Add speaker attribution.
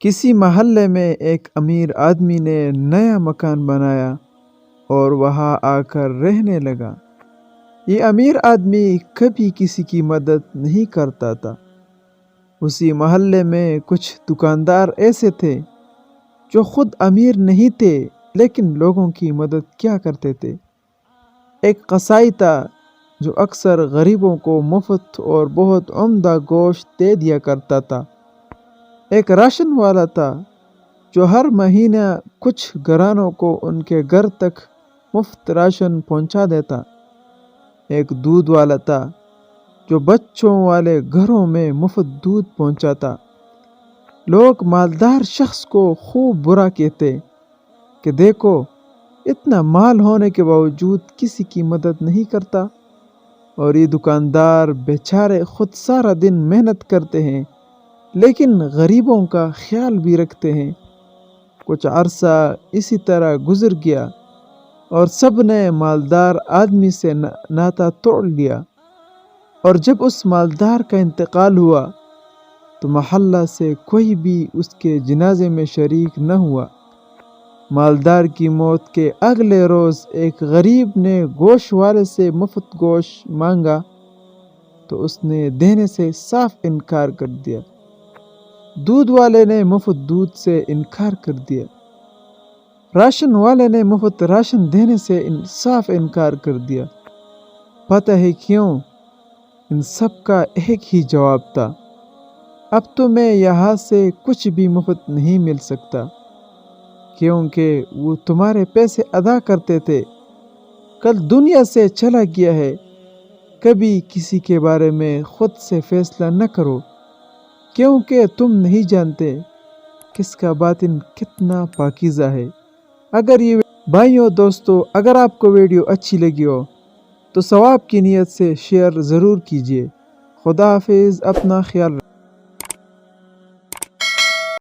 Speaker 1: کسی محلے میں ایک امیر آدمی نے نیا مکان بنایا اور وہاں آ کر رہنے لگا۔ یہ امیر آدمی کبھی کسی کی مدد نہیں کرتا تھا۔ اسی محلے میں کچھ دکاندار ایسے تھے جو خود امیر نہیں تھے لیکن لوگوں کی مدد کیا کرتے تھے۔ ایک قصائی تھا جو اکثر غریبوں کو مفت اور بہت عمدہ گوشت دے دیا کرتا تھا۔ ایک راشن والا تھا جو ہر مہینہ کچھ گھرانوں کو ان کے گھر تک مفت راشن پہنچا دیتا۔ ایک دودھ والا تھا جو بچوں والے گھروں میں مفت دودھ پہنچاتا۔ لوگ مالدار شخص کو خوب برا کہتے کہ دیکھو، اتنا مال ہونے کے باوجود کسی کی مدد نہیں کرتا، اور یہ دکاندار بیچارے خود سارا دن محنت کرتے ہیں لیکن غریبوں کا خیال بھی رکھتے ہیں۔ کچھ عرصہ اسی طرح گزر گیا اور سب نے مالدار آدمی سے ناطہ توڑ لیا، اور جب اس مالدار کا انتقال ہوا تو محلہ سے کوئی بھی اس کے جنازے میں شریک نہ ہوا۔ مالدار کی موت کے اگلے روز ایک غریب نے گوشت والے سے مفت گوشت مانگا تو اس نے دینے سے صاف انکار کر دیا۔ دودھ والے نے مفت دودھ سے انکار کر دیا۔ راشن والے نے مفت راشن دینے سے صاف انکار کر دیا۔ پتہ ہے کیوں؟ ان سب کا ایک ہی جواب تھا، اب تمہیں یہاں سے کچھ بھی مفت نہیں مل سکتا، کیونکہ وہ تمہارے پیسے ادا کرتے تھے، کل دنیا سے چلا گیا ہے۔ کبھی کسی کے بارے میں خود سے فیصلہ نہ کرو، کیونکہ تم نہیں جانتے کس کا باطن کتنا پاکیزہ ہے۔ بھائیو دوستو، اگر آپ کو ویڈیو اچھی لگی ہو تو ثواب کی نیت سے شیئر ضرور کیجیے۔ خدا حافظ، اپنا خیال رکھیں۔